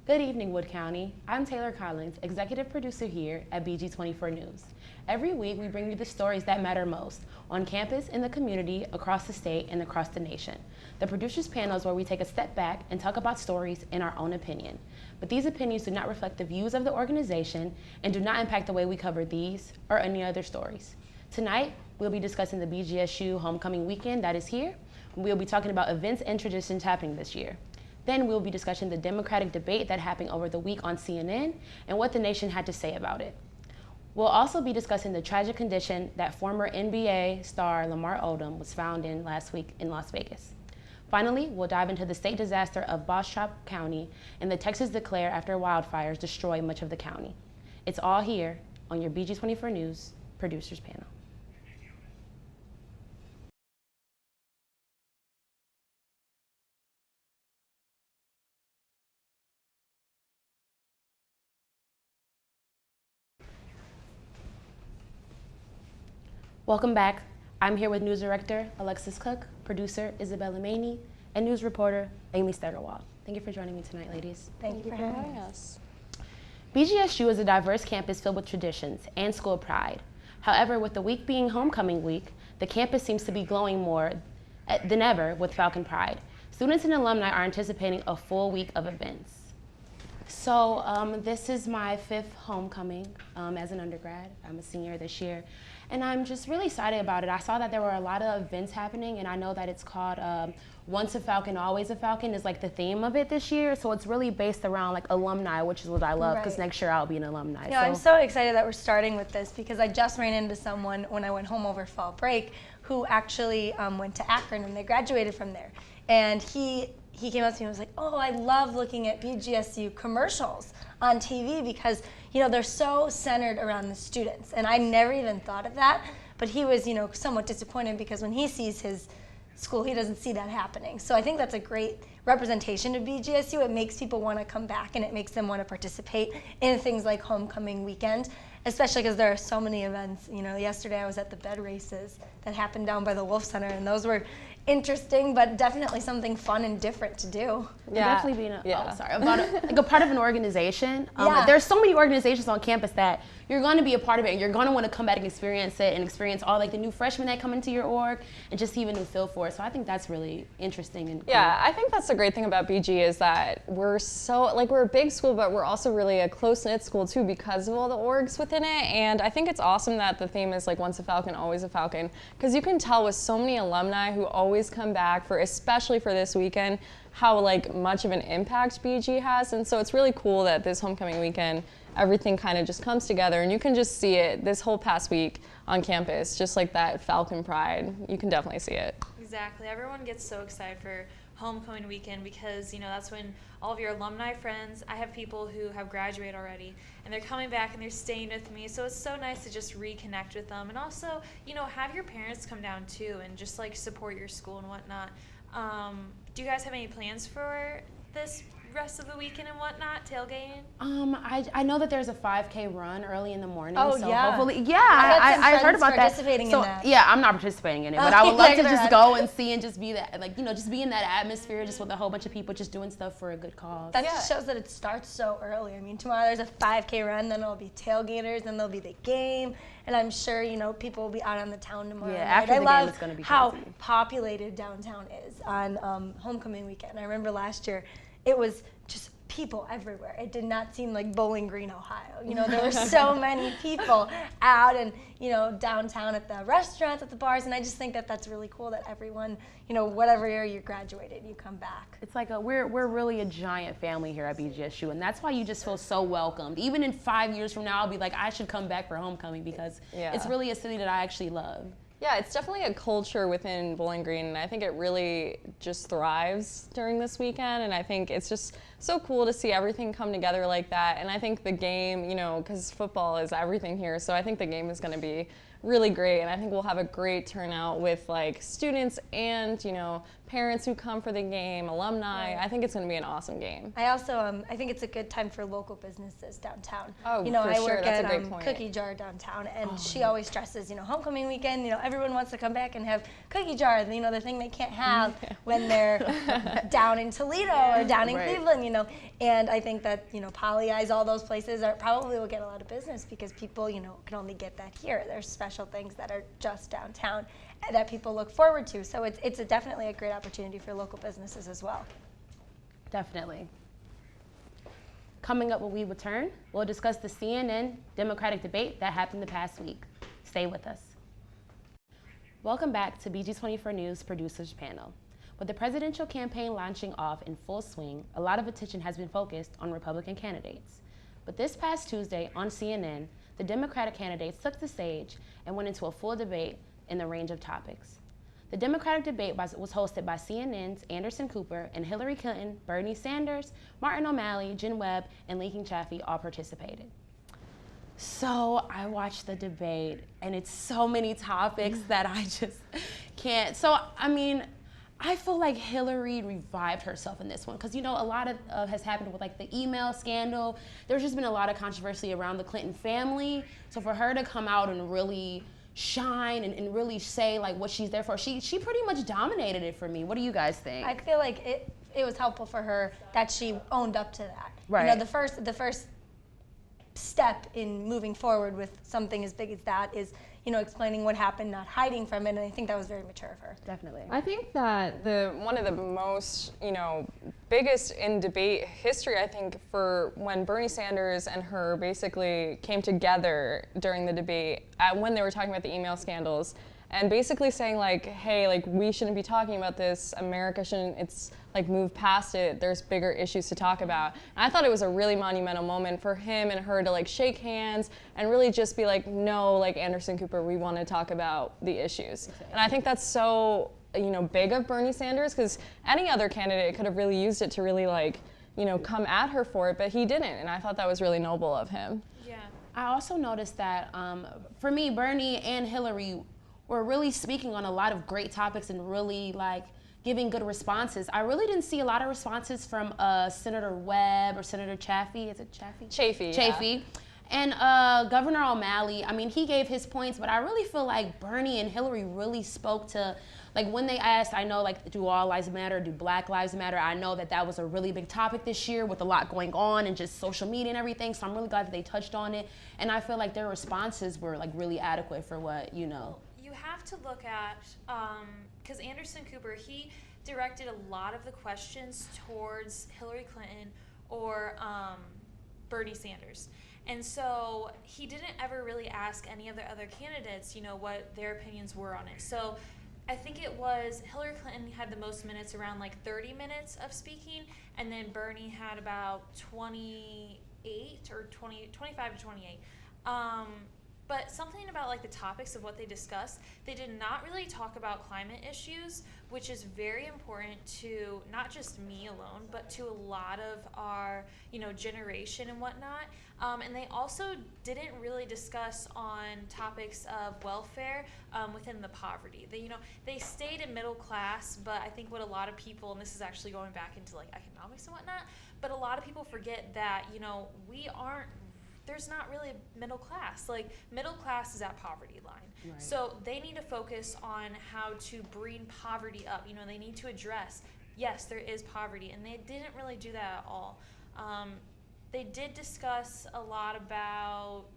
Good evening, Wood County. I'm Taylor Collins, executive producer here at BG24 News. Every week, we bring you the stories that matter most on campus, in the community, across the state, and across the nation. The producers panel is where we take a step back and talk about stories in our own opinion. But these opinions do not reflect the views of the organization and do not impact the way we cover these or any other stories. Tonight, we'll be discussing the BGSU homecoming weekend that is here. We'll be talking about events and traditions happening this year. Then we'll be discussing the Democratic debate that happened over the week on CNN and what the nation had to say about it. We'll also be discussing the tragic condition that former NBA star Lamar Odom was found in last week in Las Vegas. Finally, we'll dive into the state disaster of Bastrop County and the Texas declare after wildfires destroy much of the county. It's all here on your BG24 News Producers Panel. Welcome back. I'm here with News Director Alexis Cook, producer Isabella Maney, and news reporter Amy Steigerwald. Thank you for joining me tonight, ladies. Thank you for having us. BGSU is a diverse campus filled with traditions and school pride. However, with the week being homecoming week, the campus seems to be glowing more than ever with Falcon pride. Students and alumni are anticipating a full week of events. So this is my 5th homecoming as an undergrad. I'm a senior this year. And I'm just really excited about it. I saw that there were a lot of events happening, and I know that it's called Once a Falcon, Always a Falcon is like the theme of it this year. So it's really based around like alumni, which is what I love, because next year I'll be an alumni. Yeah, I'm so excited that we're starting with this because I just ran into someone when I went home over fall break who actually went to Akron and they graduated from there. And he came up to me and was like, oh, I love looking at BGSU commercials on TV because, you know, they're so centered around the students. And I never even thought of that. But he was, you know, somewhat disappointed because when he sees his school, he doesn't see that happening. So I think that's a great representation of BGSU. It makes people want to come back and it makes them want to participate in things like homecoming weekend, especially because there are so many events. You know, yesterday I was at the bed races that happened down by the Wolf Center, and those were interesting, but definitely something fun and different to do. Yeah, definitely being like a part of an organization. There's so many organizations on campus that you're going to be a part of it, and you're going to want to come back and experience it, and experience all like the new freshmen that come into your org, and just even new feel for it. So I think that's really interesting and cool. Yeah, I think that's the great thing about BG is that we're a big school, but we're also really a close-knit school too because of all the orgs within it. And I think it's awesome that the theme is like once a Falcon, always a Falcon, because you can tell with so many alumni who always come back for, especially for this weekend, how like much of an impact BG has. And so it's really cool that this homecoming weekend, everything kind of just comes together, and you can just see it this whole past week on campus, just like that Falcon pride. You can definitely see it. Exactly. Everyone gets so excited for homecoming weekend because, you know, that's when all of your alumni friends, I have people who have graduated already, and they're coming back and they're staying with me, so it's so nice to just reconnect with them, and also, you know, have your parents come down too and just like support your school and whatnot. Do you guys have any plans for this rest of the weekend and whatnot, tailgating? I know that there's a 5K run early in the morning. Oh, so yeah. Hopefully, I heard about that. In that. Yeah, I'm not participating in it, but I would love to just go and see and just be that, like, you know, just be in that atmosphere, just with a whole bunch of people just doing stuff for a good cause. That just shows that it starts so early. I mean, tomorrow there's a 5K run, then there'll be tailgaters, then there'll be the game, and I'm sure, you know, people will be out on the town tomorrow night. After the game, it's going to be how crazy. populated downtown is on homecoming weekend. I remember last year, it was just people everywhere. It did not seem like Bowling Green, Ohio. You know, there were so many people out and, you know, downtown at the restaurants, at the bars, and I just think that that's really cool that everyone, you know, whatever year you graduated, you come back. It's like we're really a giant family here at BGSU, and that's why you just feel so welcomed. Even in 5 years from now, I'll be like, I should come back for homecoming because it's really a city that I actually love. Yeah, it's definitely a culture within Bowling Green, and I think it really just thrives during this weekend, and I think it's just so cool to see everything come together like that. And I think the game, you know, because football is everything here, so I think the game is going to be really great, and I think we'll have a great turnout with like students and, you know, parents who come for the game, alumni. I think it's going to be an awesome game. I also, I think it's a good time for local businesses downtown. Oh, you know, for I sure. work That's at a great point. Cookie Jar downtown, and she always stresses, you know, homecoming weekend, you know, everyone wants to come back and have cookie jar, you know, the thing they can't have when they're down in Toledo or down in Cleveland, you know. And I think that, you know, Poly Eyes, all those places probably will get a lot of business because people, you know, can only get that here. There's special things that are just downtown that people look forward to. So it's definitely a great opportunity for local businesses as well. Definitely. Coming up when we return, we'll discuss the CNN Democratic debate that happened the past week. Stay with us. Welcome back to BG24 News Producers Panel. With the presidential campaign launching off in full swing, a lot of attention has been focused on Republican candidates. But this past Tuesday on CNN, the Democratic candidates took the stage and went into a full debate in the range of topics. The Democratic debate was hosted by CNN's Anderson Cooper and Hillary Clinton, Bernie Sanders, Martin O'Malley, Jen Webb, and Lincoln Chafee all participated. So I watched the debate, and it's so many topics that I just can't. So, I mean, I feel like Hillary revived herself in this one because, you know, a lot of has happened with like the email scandal. There's just been a lot of controversy around the Clinton family. So for her to come out and really shine and really say like what she's there for, she pretty much dominated it for me. What do you guys think? I feel like it was helpful for her that she owned up to that. Right. You know, the first step in moving forward with something as big as that is, you know, explaining what happened, not hiding from it, and I think that was very mature of her. Definitely. I think that one of the most, you know, biggest in debate history, I think, for when Bernie Sanders and her basically came together during the debate when they were talking about the email scandals and basically saying like, hey, like we shouldn't be talking about this, America shouldn't, it's like move past it, there's bigger issues to talk about. And I thought it was a really monumental moment for him and her to like shake hands and really just be like, no, like Anderson Cooper, we want to talk about the issues. Exactly. And I think that's so, you know, big of Bernie Sanders because any other candidate could have really used it to really like, you know, come at her for it, but he didn't. And I thought that was really noble of him. Yeah. I also noticed that for me, Bernie and Hillary were really speaking on a lot of great topics and really like giving good responses. I really didn't see a lot of responses from Senator Webb or Senator Chafee. Is it Chafee? Chafee. Chafee. And Governor O'Malley, I mean, he gave his points, but I really feel like Bernie and Hillary really spoke to, like when they asked, I know like, do all lives matter, do Black lives matter? I know that that was a really big topic this year with a lot going on and just social media and everything, so I'm really glad that they touched on it. And I feel like their responses were like really adequate for what, you know. You have to look at, because Anderson Cooper, he directed a lot of the questions towards Hillary Clinton or Bernie Sanders. And so he didn't ever really ask any of the other candidates, you know, what their opinions were on it. So I think it was Hillary Clinton had the most minutes, around like 30 minutes of speaking, and then Bernie had about 28 or 25 to 28. But something about like the topics of what they discussed, they did not really talk about climate issues, which is very important to not just me alone, but to a lot of our, you know, generation and whatnot. And they also didn't really discuss on topics of welfare within the poverty. They, you know, they stayed in middle class, but I think what a lot of people, and this is actually going back into like economics and whatnot, but a lot of people forget that, you know, there's not really a middle class. Like, middle class is at poverty line. Right. So they need to focus on how to bring poverty up. You know, they need to address, yes, there is poverty, and they didn't really do that at all. They did discuss a lot about,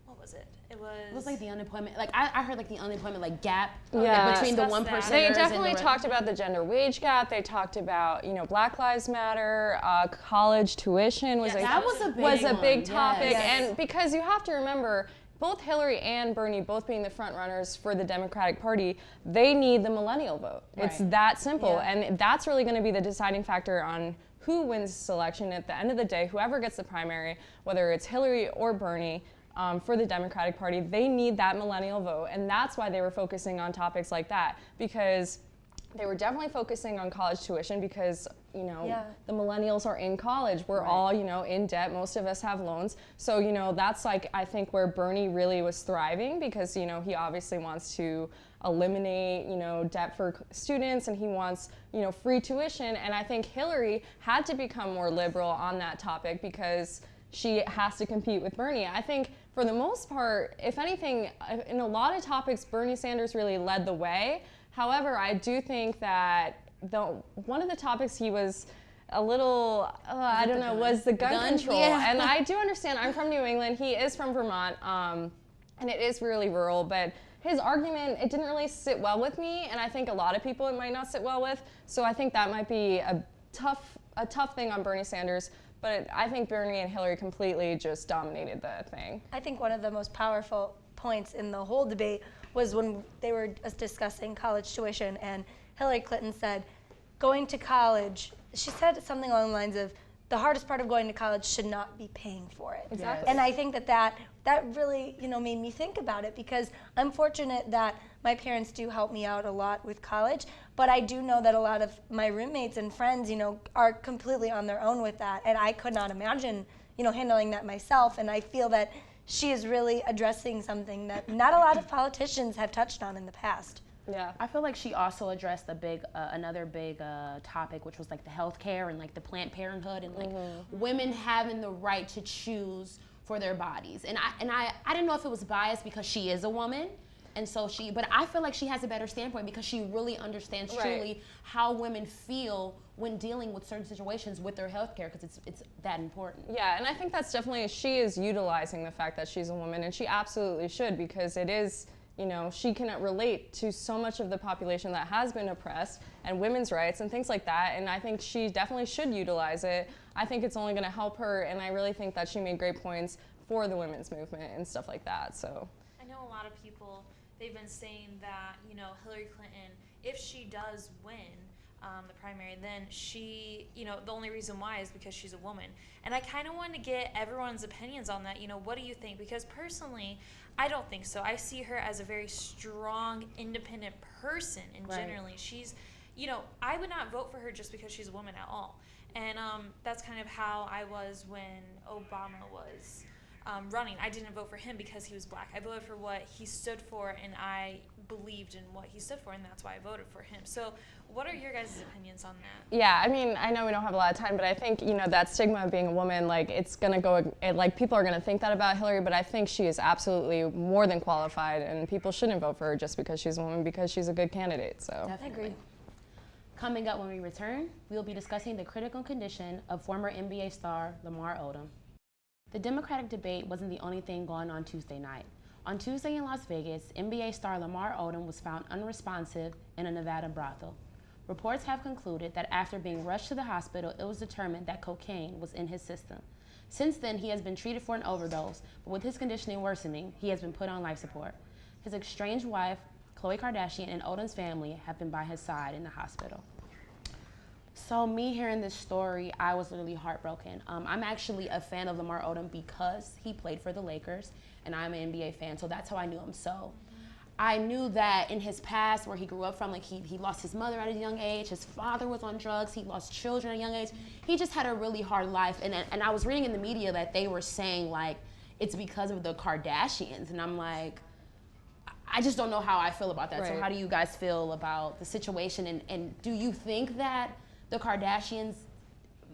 what was it? It was like the unemployment, like I heard like the unemployment like gap between the 1%. They definitely talked about the gender wage gap. They talked about, you know, Black Lives Matter, college tuition was a big topic. Yes. And because you have to remember, both Hillary and Bernie, both being the front runners for the Democratic Party, they need the millennial vote. Right. It's that simple. Yeah. And that's really going to be the deciding factor on who wins this election. At the end of the day, whoever gets the primary, whether it's Hillary or Bernie, for the Democratic Party, they need that millennial vote. And that's why they were focusing on topics like that, because they were definitely focusing on college tuition because, you know, Yeah. the millennials are in college. We're all, you know, in debt. Most of us have loans. So, you know, that's like, I think where Bernie really was thriving because, you know, he obviously wants to eliminate, you know, debt for students and he wants, you know, free tuition. And I think Hillary had to become more liberal on that topic because she has to compete with Bernie. I think for the most part, if anything, in a lot of topics, Bernie Sanders really led the way. However, I do think that one of the topics he was a little, I don't know, was the gun control. Yeah. And I do understand, I'm from New England, he is from Vermont, and it is really rural, but his argument, it didn't really sit well with me, and I think a lot of people it might not sit well with, so I think that might be a tough thing on Bernie Sanders, but I think Bernie and Hillary completely just dominated the thing. I think one of the most powerful points in the whole debate was when they were discussing college tuition and Hillary Clinton said, going to college, she said something along the lines of, the hardest part of going to college should not be paying for it. Exactly. And I think that really, you know, made me think about it because I'm fortunate that my parents do help me out a lot with college, but I do know that a lot of my roommates and friends, you know, are completely on their own with that, and I could not imagine, you know, handling that myself, and I feel that she is really addressing something that not a lot of politicians have touched on in the past. Yeah. I feel like she also addressed another big topic, which was like the healthcare and like the Planned Parenthood and like women having the right to choose for their bodies. And I didn't know if it was biased because she is a woman, and so but I feel like she has a better standpoint because she really understands truly how women feel when dealing with certain situations with their healthcare because it's that important. Yeah, and I think that's definitely, she is utilizing the fact that she's a woman, and she absolutely should because it is, you know, she can relate to so much of the population that has been oppressed and women's rights and things like that, and I think she definitely should utilize it. I think it's only going to help her, and I really think that she made great points for the women's movement and stuff like that, so. I know a lot of people, they've been saying that, you know, Hillary Clinton, if she does win the primary, then she, you know, the only reason why is because she's a woman. And I kind of want to get everyone's opinions on that. You know, what do you think? Because personally, I don't think so. I see her as a very strong, independent person, and generally she's, you know, I would not vote for her just because she's a woman at all. And that's kind of how I was when Obama was running. I didn't vote for him because he was black. I voted for what he stood for, and I believed in what he stood for, and that's why I voted for him. So what are your guys' opinions on that? Yeah, I mean, I know we don't have a lot of time, but I think, you know, that stigma of being a woman, like, it's going to go, like, people are going to think that about Hillary, but I think she is absolutely more than qualified, and people shouldn't vote for her just because she's a woman, because she's a good candidate, so. Definitely. Agreed. Coming up when we return, we'll be discussing the critical condition of former NBA star Lamar Odom. The Democratic debate wasn't the only thing going on Tuesday night. On Tuesday in Las Vegas, NBA star Lamar Odom was found unresponsive in a Nevada brothel. Reports have concluded that after being rushed to the hospital, it was determined that cocaine was in his system. Since then, he has been treated for an overdose, but with his conditioning worsening, he has been put on life support. His estranged wife, Khloe Kardashian, and Odom's family have been by his side in the hospital. So me hearing this story, I was literally heartbroken. I'm actually a fan of Lamar Odom because he played for the Lakers, and I'm an NBA fan, so that's how I knew him. So I knew that in his past, where he grew up from, like he lost his mother at a young age, his father was on drugs, he lost children at a young age. He just had a really hard life, and I was reading in the media that they were saying, like, it's because of the Kardashians, and I'm like, I just don't know how I feel about that. Right. So how do you guys feel about the situation, and do you think that the Kardashians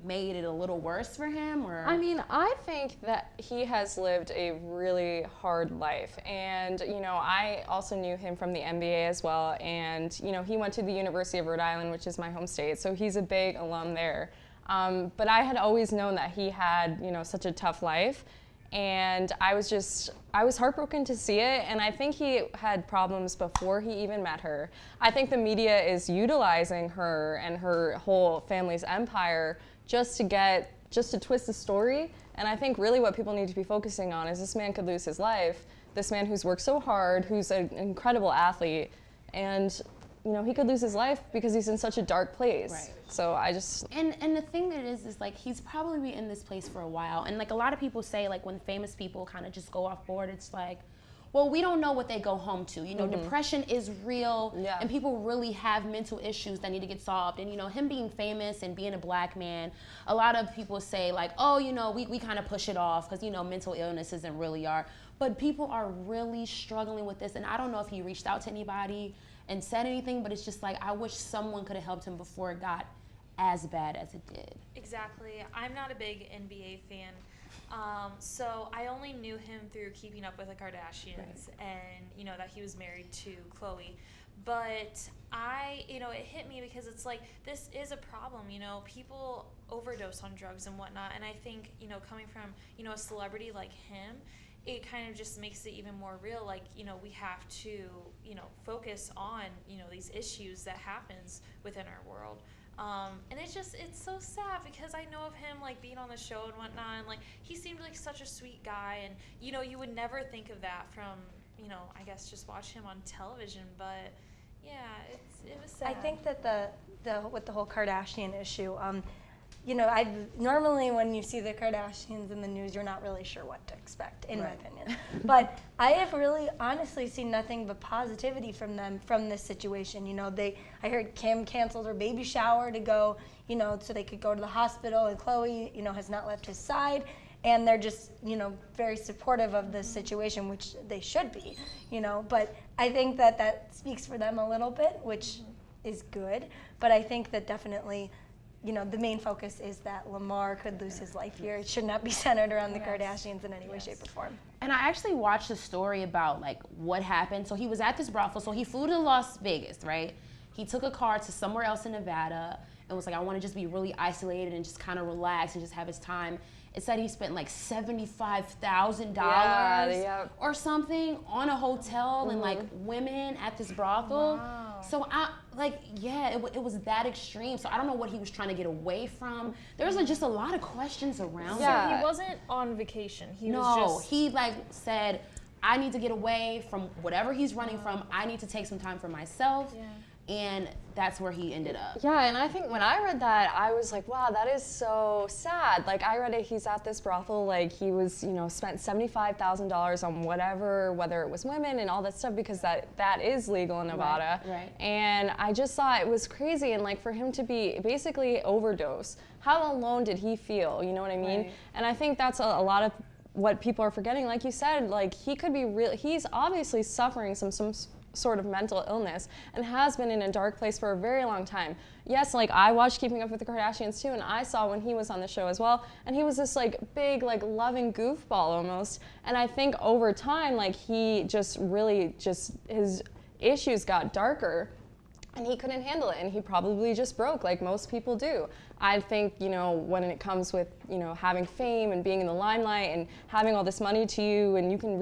made it a little worse for him, or? I mean, I think that he has lived a really hard life, and you know, I also knew him from the NBA as well, and you know, he went to the University of Rhode Island, which is my home state, so he's a big alum there. But I had always known that he had, you know, such a tough life, and I was heartbroken to see it, and I think he had problems before he even met her. I think the media is utilizing her and her whole family's empire just to twist the story, and I think really what people need to be focusing on is this man could lose his life, this man who's worked so hard, who's an incredible athlete, and you know, he could lose his life because he's in such a dark place. Right. So I just... And the thing that is like, he's probably been in this place for a while. And like a lot of people say, like when famous people kind of just go off board, it's like, well, we don't know what they go home to. You know, depression is real, Yeah. and people really have mental issues that need to get solved. And, you know, him being famous and being a black man, a lot of people say, like, oh, you know, we kind of push it off because, you know, mental illness isn't really our, but people are really struggling with this. And I don't know if he reached out to anybody and said anything, but it's just like, I wish someone could have helped him before it got as bad as it did. Exactly. I'm not a big NBA fan. So I only knew him through Keeping Up with the Kardashians and, you know, that he was married to Khloe. But you know, it hit me because it's like, this is a problem, you know, people overdose on drugs and whatnot. And I think, you know, coming from, you know, a celebrity like him, it kind of just makes it even more real. Like, you know, we have to, you know, focus on, you know, these issues that happens within our world. And it's so sad because I know of him, like, being on the show and whatnot, and, like, he seemed like such a sweet guy, and, you know, you would never think of that from, you know, I guess just watch him on television, but, yeah, it was sad. I think that with the whole Kardashian issue, you know, normally when you see the Kardashians in the news, you're not really sure what to expect, in my opinion. But I have really honestly seen nothing but positivity from them from this situation. You know, I heard Kim canceled her baby shower to go, you know, so they could go to the hospital, and Khloe, you know, has not left his side. And they're just, you know, very supportive of this situation, which they should be, you know. But I think that speaks for them a little bit, which is good. But I think that definitely, you know, the main focus is that Lamar could lose his life here. It should not be centered around the Kardashians in any way, shape, or form. And I actually watched a story about, like, what happened. So he was at this brothel. So he flew to Las Vegas, right? He took a car to somewhere else in Nevada and was like, I want to just be really isolated and just kind of relax and just have his time. It said he spent like $75,000 or something on a hotel and, like, women at this brothel. Wow. So it was that extreme. So I don't know what he was trying to get away from. There was just a lot of questions around it. So he wasn't on vacation. He like said, I need to get away from whatever he's running from. I need to take some time for myself. Yeah. And that's where he ended up. Yeah, and I think when I read that, I was like, wow, that is so sad. Like, I read it, he's at this brothel, like, he was, you know, spent $75,000 on whatever, whether it was women and all that stuff, because that is legal in Nevada. Right. And I just thought it was crazy, and, like, for him to be basically overdose, how alone did he feel, you know what I mean? Right. And I think that's a lot of what people are forgetting. Like you said, like, he could be he's obviously suffering some sort of mental illness and has been in a dark place for a very long time. Yes, like, I watched Keeping Up with the Kardashians too, and I saw when he was on the show as well, and he was this, like, big, like, loving goofball almost. And I think over time, like, he just really his issues got darker and he couldn't handle it, and he probably just broke like most people do. I think, you know, when it comes with, you know, having fame and being in the limelight and having all this money to you, and you can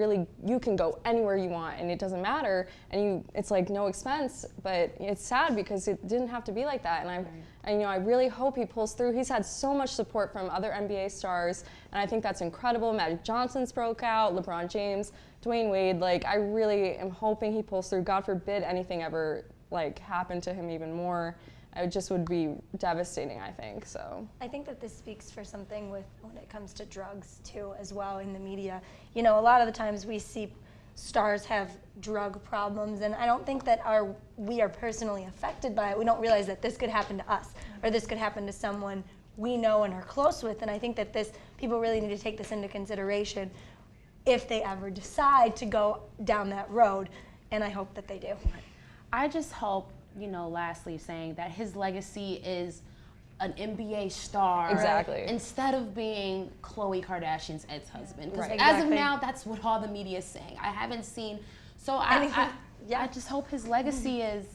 go anywhere you want and it doesn't matter, and it's like no expense, but it's sad because it didn't have to be like that. And you know, I really hope he pulls through. He's had so much support from other NBA stars, and I think that's incredible. Magic Johnson's broke out, LeBron James, Dwayne Wade. Like, I really am hoping he pulls through. God forbid anything ever, like, happen to him even more. It just would be devastating, I think. So I think that this speaks for something when it comes to drugs too, as well, in the media. You know, a lot of the times we see stars have drug problems, and I don't think that we are personally affected by it. We don't realize that this could happen to us, or this could happen to someone we know and are close with. And I think that people really need to take this into consideration if they ever decide to go down that road, and I hope that they do. I just hope, you know, lastly, saying that his legacy is an NBA star. Exactly. Instead of being Khloe Kardashian's ex-husband. Because Right. as of now, that's what all the media is saying. I haven't seen, so I just hope his legacy is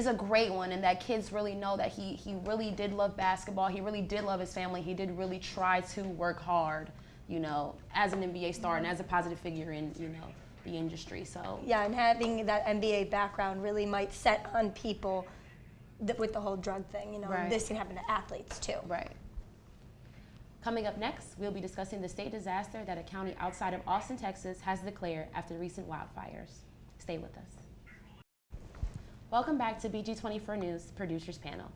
a great one, and that kids really know that he really did love basketball. He really did love his family. He did really try to work hard, you know, as an NBA star and as a positive figure in, you know, the industry. So yeah, and having that NBA background really might set on people with the whole drug thing. You know, this can happen to athletes too. Right. Coming up next, we'll be discussing the state disaster that a county outside of Austin, Texas has declared after recent wildfires. Stay with us. Welcome back to BG24 News Producers Panel.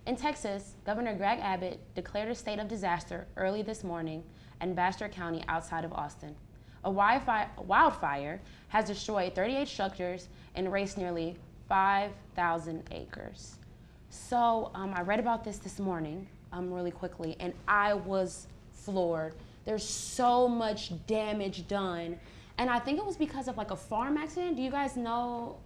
In Texas, Governor Greg Abbott declared a state of disaster early this morning in Bastrop County outside of Austin. A wildfire has destroyed 38 structures and erased nearly 5,000 acres. So I read about this morning really quickly, and I was floored. There's so much damage done. And I think it was because of like a farm accident. Do you guys know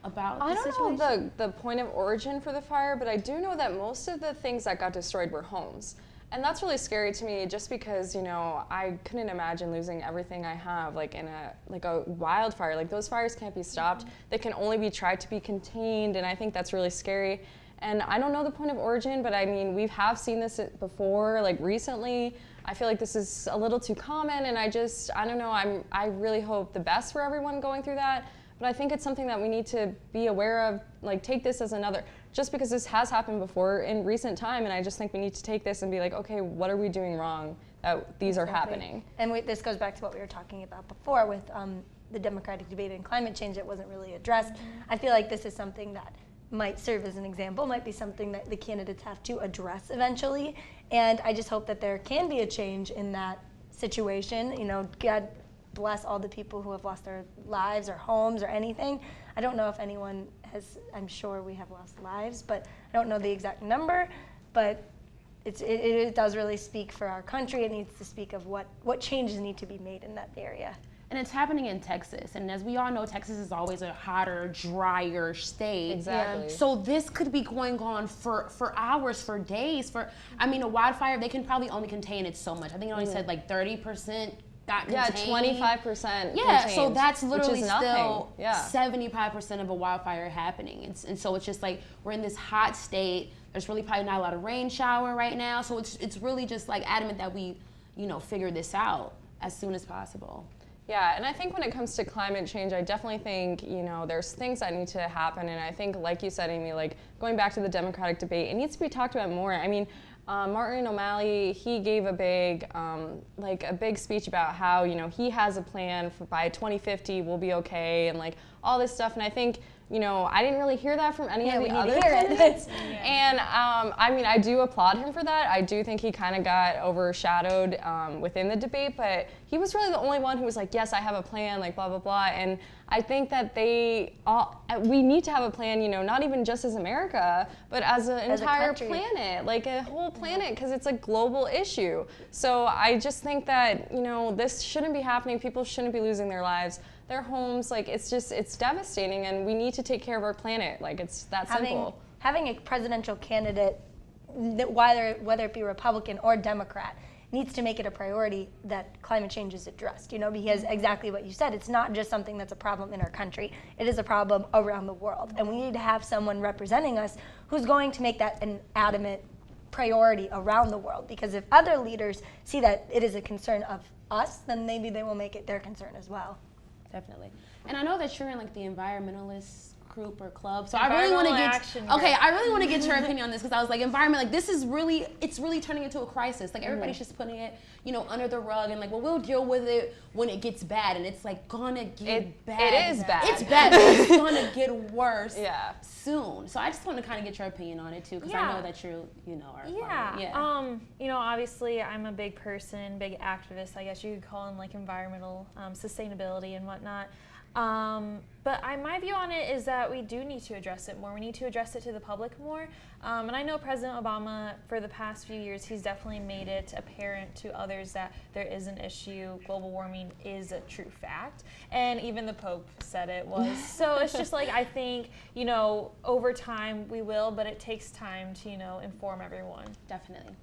about the situation? I don't know the point of origin for the fire, but I do know that most of the things that got destroyed were homes. And that's really scary to me just because, you know, I couldn't imagine losing everything I have like in a wildfire. Like those fires can't be stopped. They can only be tried to be contained, and I think that's really scary. And I don't know the point of origin, but I mean, we have seen this before, like recently. I feel like this is a little too common, and I don't know, I really hope the best for everyone going through that. But I think it's something that we need to be aware of, like take this as another, just because this has happened before in recent time, and I just think we need to take this and be like, okay, what are we doing wrong that these are happening? And this goes back to what we were talking about before with the Democratic debate and climate change. It wasn't really addressed. I feel like this is something that might serve as an example, might be something that the candidates have to address eventually. And I just hope that there can be a change in that situation. You know, God bless all the people who have lost their lives or homes or anything. I don't know if anyone has, I'm sure we have lost lives, but I don't know the exact number. But it does really speak for our country. It needs to speak of what changes need to be made in that area. And it's happening in Texas. And as we all know, Texas is always a hotter, drier state. Exactly. Yeah. So this could be going on for hours, for days. I mean, a wildfire, they can probably only contain it so much. I think it only said like 30% got contained. Yeah, 25%. Yeah, contained, so that's literally still yeah. 75% of a wildfire happening. And so it's just like we're in this hot state. There's really probably not a lot of rain shower right now. So it's really just like adamant that we, you know, figure this out as soon as possible. Yeah, and I think when it comes to climate change, I definitely think, you know, there's things that need to happen. And I think, like you said, Amy, like going back to the Democratic debate, it needs to be talked about more. I mean, Martin O'Malley, he gave a big speech about how, you know, he has a plan for by 2050 we'll be okay and like all this stuff. And I think, you know, I didn't really hear that from any of the other candidates. And I mean, I do applaud him for that. I do think he kind of got overshadowed within the debate, but he was really the only one who was like, yes, I have a plan, like blah, blah, blah. And I think that we need to have a plan, you know, not even just as America, but as an entire planet, like a whole planet, because it's a global issue. So I just think that, you know, this shouldn't be happening. People shouldn't be losing their lives, their homes. Like, it's devastating, and we need to take care of our planet. Like, it's that simple. Having a presidential candidate, whether it be Republican or Democrat, needs to make it a priority that climate change is addressed, you know, because exactly what you said, it's not just something that's a problem in our country, it is a problem around the world. And we need to have someone representing us who's going to make that an adamant priority around the world, because if other leaders see that it is a concern of us, then maybe they will make it their concern as well. Definitely. And I know that you're in like the environmentalist group or club, so I really want to get your opinion on this, because I was like, environment, like this is really, it's really turning into a crisis. Like everybody's just putting it, you know, under the rug and like, well, we'll deal with it when it gets bad, and it's like gonna get bad. It is bad. It's bad, but it's gonna get worse soon. So I just want to kind of get your opinion on it too, because I know that you know, are you know, obviously I'm a big person, big activist, I guess you could call him, like environmental sustainability and whatnot. But my view on it is that we do need to address it more. We need to address it to the public more. And I know President Obama, for the past few years, he's definitely made it apparent to others that there is an issue. Global warming is a true fact. And even the Pope said it was. So it's just like, I think, you know, over time we will, but it takes time to, you know, inform everyone. Definitely.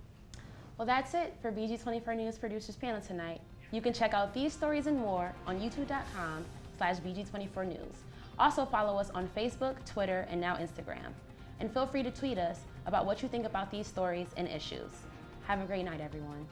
Well, that's it for BG24 News Producers Panel tonight. You can check out these stories and more on youtube.com/BG24 News. Also follow us on Facebook, Twitter, and now Instagram. And feel free to tweet us about what you think about these stories and issues. Have a great night, everyone.